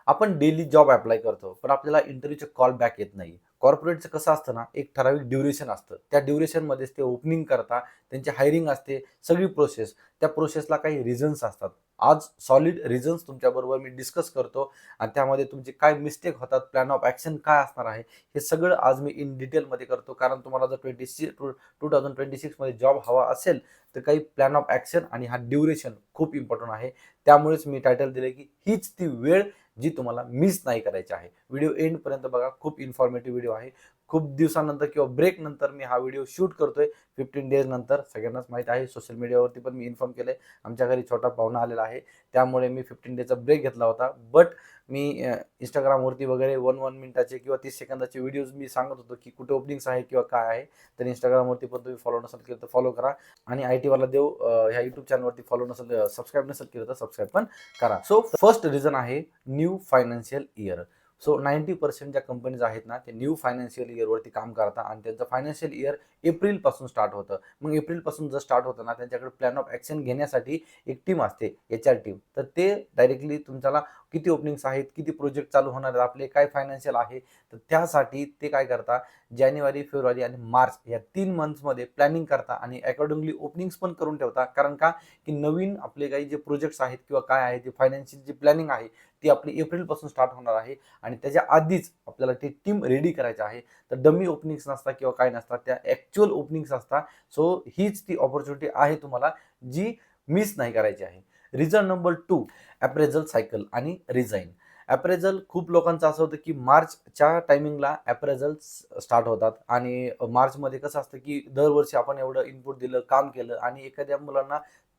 आपण daily job apply करतो, पण आपल्याला इंटरव्ह्यूचे कॉल बॅक येत नाही. कॉर्पोरेटचं कसं असतं ना, एक ठराविक ड्युरेशन असतं. त्या ड्युरेशनमध्येच ते ओपनिंग करता, त्यांची हायरिंग असते, सगळी प्रोसेस. त्या प्रोसेसला काही रिझन्स असतात. आज सॉलिड रिझन्स तुमच्याबरोबर मी डिस्कस करतो आणि त्यामध्ये तुमचे काय मिस्टेक होतात, प्लॅन ऑफ ॲक्शन काय असणार आहे, हे सगळं आज मी इन डिटेलमध्ये करतो. कारण तुम्हाला जर 2026 मध्ये जॉब हवा असेल, तर काही प्लॅन ऑफ ॲक्शन आणि हा ड्युरेशन खूप इम्पॉर्टंट आहे. त्यामुळेच मी टायटल दिलं की हीच ती वेळ जी तुम्हाला मिस नाही करायची आहे. व्हिडिओ एंडपर्यंत बघा, खूप इन्फॉर्मेटिव्ह व्हिडिओ आहे. खूप दिवसानंतर किंवा ब्रेक नंतर मी हा व्हिडिओ शूट करतोय. 15 डेज नंतर सगळ्यांनाच माहीत आहे. सोशल मीडियावरती पण मी इन्फॉर्म केलंय. आमच्या घरी छोटा पाहुणा आलेला आहे. त्यामुळे मी 15 डेजचा ब्रेक घेतला होता. बट मी Instagramवरती वगैरे 1-1 मिनिटाचे किंवा 30 सेकंदाचे व्हिडिओज मी सांगत होतो की कुठे ओपनिंग्स आहे किंवा काय आहे. तर Instagramवरती पण तुम्ही फॉलो नसेल केलं तर फॉलो करा आणि IT वाला देव ह्या YouTube चॅनलवरती फॉलो नसेल, सबस्क्राईब नसेल केलं तर सबस्क्राईब पण करा. सो फर्स्ट रिझन आहे न्यू फायनान्शियल इयर. सो 90% ज्या कंपनीज आहेत ना, ते न्यू फायनान्शियल इयरवरती काम करतात आणि त्यांचं फायनान्शियल इयर एप्रिलपासून स्टार्ट होतं. मग एप्रिलपासून जर स्टार्ट होतं ना, त्यांच्याकडे प्लॅन ऑफ ॲक्शन घेण्यासाठी एक टीम असते, HR टीम. तर ते डायरेक्टली तुमच्याला किती ओपनिंग्स आहेत, किती प्रोजेक्ट चालू होणार आहेत, आपले काय फायनान्शियल आहे, तर त्यासाठी ते काय करतात, जानेवारी, फेब्रुवारी आणि मार्च या 3 मंथ्समध्ये प्लॅनिंग करता आणि अकॉर्डिंगली ओपनिंग्स पण करून ठेवता. कारण का, की नवीन आपले काही जे प्रोजेक्ट्स आहेत किंवा काय आहे, ते फायनान्शियल जी प्लॅनिंग आहे ती आपली एप्रिलपासून स्टार्ट होणार आहे आणि त्याच्या आधीच आपल्याला ती टीम रेडी करायची आहे. तर डमी ओपनिंग्स नसतात किंवा काय नसतात, त्या ॲक्च्युअल ओपनिंग्स असतात. सो हीच ती अपॉर्च्युनिटी आहे तुम्हाला, जी मिस नाही करायची आहे. रिझन नंबर 2, अप्रेझल सायकल आणि रिझाइन. अप्रेझल खूप लोकांचं असं होतं की मार्चच्या टायमिंगला अप्रेझल स्टार्ट होतात आणि मार्चमध्ये कसं असतं की दरवर्षी आपण एवढं इनपुट दिलं, काम केलं आणि एखाद्या मुलांना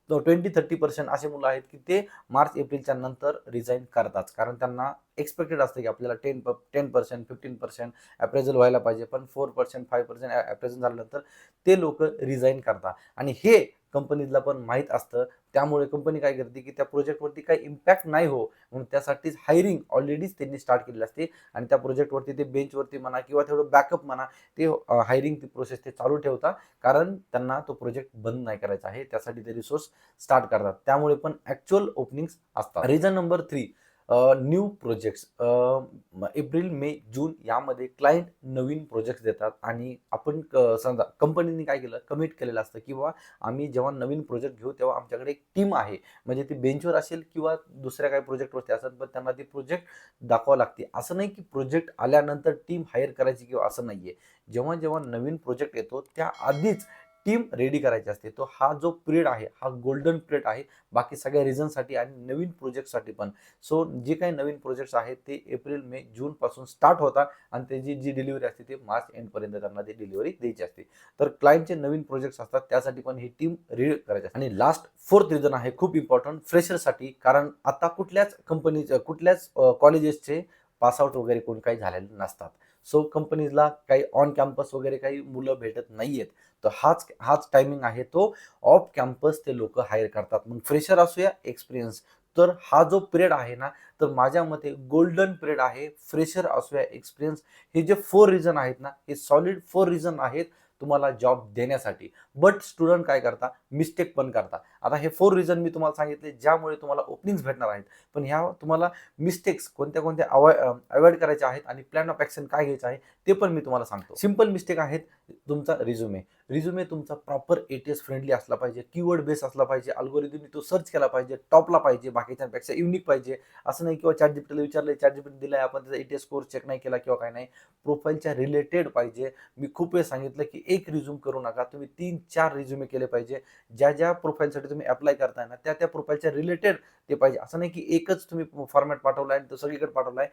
20-30% असे मुलं आहेत की ते मार्च एप्रिलच्या नंतर रिझाईन करतात. कारण त्यांना एक्सपेक्टेड असतं की आपल्याला 10% 15% अप्रेझल व्हायला पाहिजे, पण 4% 5% अप्रेझल झाल्यानंतर ते लोक रिझाईन करतात आणि हे कंपनीला पण माहीत असतं. त्यामुळे कंपनी काय करते की त्या प्रोजेक्टवरती काही इम्पॅक्ट नाही हो, म्हणून त्यासाठीच हायरिंग ऑलरेडीच त्यांनी स्टार्ट केलेली असते आणि त्या प्रोजेक्टवरती ते बेंचवरती म्हणा किंवा तेवढं बॅकअप म्हणा, ते हायरिंग ती प्रोसेस ते चालू ठेवतात. कारण त्यांना तो प्रोजेक्ट बंद नाही करायचा आहे, त्यासाठी ते रिसोर्स स्टार्ट करतात. त्यामुळे पण ॲक्च्युअल ओपनिंग्स असतात. Reason number 3, new projects. April, May, June यामध्ये क्लायंट नवीन प्रोजेक्ट्स देतात आणि आपण समजा कंपनीने काय केलं, कमिट केलेलं असतं की बाबा आम्ही जेव्हा नवीन प्रोजेक्ट घेऊ तेव्हा आमच्याकडे एक टीम आहे. म्हणजे ती बेंचवर असेल किंवा दुसऱ्या काही प्रोजेक्टवरती असेल, पण त्यांना ती प्रोजेक्ट दाखवावं लागते. असं नाही की प्रोजेक्ट आल्यानंतर टीम हायर करायची किंवा असं नाहीये. जेव्हा जेव्हा नवीन प्रोजेक्ट येतो त्या आधीच टीम रेडी करायची असते. तो हा जो पिरियड आहे हा गोल्डन पिरियड आहे बाकी सगळ्या रिझनसाठी आणि नवीन प्रोजेक्टसाठी पण. सो जे काही नवीन प्रोजेक्ट्स आहेत ते एप्रिल, मे, जून पासून स्टार्ट होतात आणि त्याची जी डिलिव्हरी असते ते मार्च एंडपर्यंत त्यांना ती डिलिव्हरी द्यायची असते. तर क्लायंटचे नवीन प्रोजेक्ट्स असतात त्यासाठी पण ही टीम रेडी करायची असते. आणि लास्ट फोर्थ रिझन आहे खूप इम्पॉर्टंट फ्रेशरसाठी. कारण आता कुठल्याच कंपनीचे कुठल्याच कॉलेजेसचे पासआउट वगैरे कोणी काही झालेले नसतात. सो कंपनीजला काही ऑन कॅम्पस वगैरे काही मुलं भेटत नाहीयेत. तर हाच हाच टायमिंग आहे तो ऑफ कॅम्पस ते लोक हायर करतात. मग फ्रेशर असू या एक्सपिरियन्स, तर हा जो पिरियड आहे ना, तर माझ्या मते गोल्डन पिरियड आहे. फ्रेशर असू या एक्सपिरियन्स, हे जे 4 रिझन आहेत ना, हे सॉलिड 4 रिझन आहेत तुम्हाला जॉब देण्यासाठी. बट स्टुडंट काय करता, मिस्टेक पण करता. आता हे 4 रिझन मी तुम्हाला सांगितले ज्यामुळे तुम्हाला ओपनिंग्स भेटणार आहेत. पण ह्या तुम्हाला मिस्टेक्स कोणत्या कोणत्या अवॉइड करायच्या आहेत आणि प्लॅन ऑफ ॲक्शन काय घ्यायचं आहे ते पण मी तुम्हाला सांगतो. सिंपल मिस्टेक आहेत. तुमचा रिझ्युमे. रिझ्युमे तुमचा प्रॉपर ATS फ्रेंडली असला पाहिजे, कीवर्ड बेस असला पाहिजे, अल्गोरिदमने तो सर्च केला पाहिजे, टॉपला पाहिजे, बाकीच्यांपेक्षा युनिक पाहिजे. असं नाही किंवा ChatGPTला विचारलं, ChatGPT दिलाय, आपण त्याचा ATS स्कोर चेक नाही केला किंवा काय नाही. प्रोफाईलच्या रिलेटेड पाहिजे. मी खूप वेळ सांगितलं की एक रिझ्यूम करू नका, तुम्ही 3-4 रिझ्युमे केले पाहिजे. ज्या ज्या प्रोफाईलसाठी तुम्ही अप्लाय करताय ना, त्या त्या प्रोफाईलच्या रिलेटेड ते पाहिजे. असं नाही की एकच तुम्ही फॉर्मॅट पाठवलाय आणि तो सगळीकडे पाठवलाय.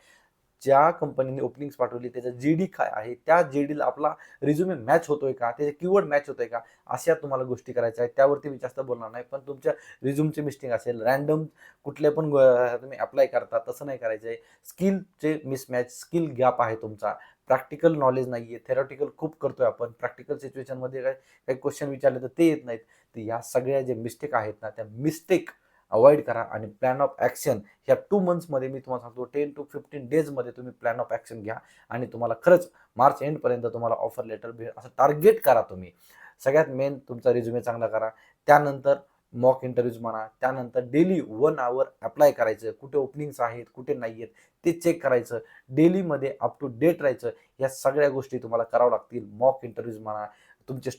ज्या कंपनीने ओपनिंग्स पाठवली त्याचा GD काय आहे, त्या GDला आपला रिझ्युमे मॅच होतोय का, त्याचे कीवर्ड मॅच होतोय का, अशा तुम्हाला गोष्टी करायच्या आहेत. त्यावरती मी जास्त बोलणार नाही. पण तुमच्या रिझ्यूमची मिस्टेक असेल, रँडम कुठले पण तुम्ही अप्लाय करता तसं नाही करायचं आहे. स्किलचे मिसमॅच, स्किल गॅप आहे तुमचा, प्रॅक्टिकल नॉलेज नाहीये, थेरॉटिकल खूप करतोय आपण, प्रॅक्टिकल सिच्युएशनमध्ये काय काही क्वेश्चन विचारले तर ते येत नाहीत. तर या सगळ्या जे मिस्टेक आहेत ना, त्या मिस्टेक अवॉइड करा आणि प्लॅन ऑफ ॲक्शन ह्या 2 मंथ्समध्ये मी तुम्हाला सांगतो 10 to 15 डेजमध्ये तुम्ही प्लॅन ऑफ ॲक्शन घ्या आणि तुम्हाला खरंच मार्च एंडपर्यंत तुम्हाला ऑफर लेटर भेटेल असं टार्गेट करा तुम्ही. सगळ्यात मेन तुमचा रिझ्युमे चांगला करा. त्यानंतर मॉक इंटरव्ह्यूज म्हणा, त्यानंतर डेली 1 आवर अप्लाय करायचं, कुठे ओपनिंग्स आहेत कुठे नाही आहेत ते चेक करायचं, डेलीमध्ये अप टू डेट राहायचं. या सगळ्या गोष्टी तुम्हाला करावं लागतील. मॉक इंटरव्ह्यूज म्हणा, तुमचे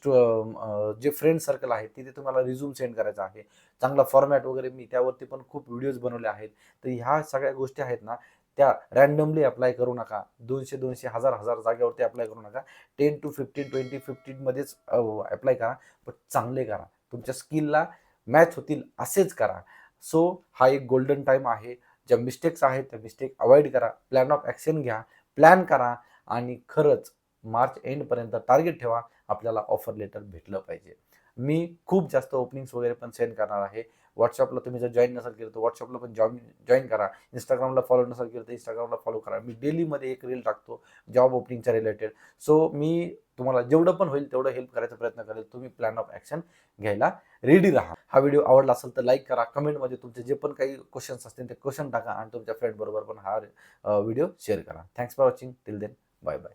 जे फ्रेंड सर्कल आहे तिथे तुम्हाला रिझ्यूम सेंड करायचा आहे, चांगला फॉर्मॅट वगैरे मी त्यावरती पण खूप व्हिडिओज बनवले आहेत. तर ह्या सगळ्या गोष्टी आहेत ना, त्या रँडमली अप्लाय करू नका. 200-200, 1000-1000 जागेवरती अप्लाय करू नका. 10 to 15, 20-15 मध्येच अप्लाय करा, पण चांगले करा. तुमच्या स्किलला मॅच होतील असेच करा. सो हा एक गोल्डन टाईम आहे. ज्या मिस्टेक्स आहेत त्या मिस्टेक अवॉइड करा. प्लॅन ऑफ ॲक्शन घ्या, प्लॅन करा आणि खरंच मार्च एंडपर्यंत टार्गेट ठेवा. आपल्याला ऑफर लेटर भेटलं पाहिजे. मी खूप जास्त ओपनिंग्स वगैरे पण सेंड करणार आहे. व्हॉट्सअपला तुम्ही जर जॉईन नसाल केलं तर व्हॉट्सअपला पण जॉईन करा. इंस्टाग्रामला फॉलो नसाल केलं तर इंस्टाग्रामला फॉलो करा. मी डेलीमध्ये एक रील टाकतो जॉब ओपनिंगच्या रिलेटेड. सो मी तुम्हाला जेवढं पण होईल तेवढं हेल्प करायचा प्रयत्न करेल. तुम्ही प्लॅन ऑफ ॲक्शन घ्यायला रेडी राहा. हा व्हिडिओ आवडला असेल तर लाईक करा. कमेंटमध्ये तुमचे जे पण काही क्वेश्चन्स असतील ते क्वेश्चन टाका आणि तुमच्या फ्रेंड बरोबर पण हा व्हिडिओ शेअर करा. Thanks for watching. Till then bye bye.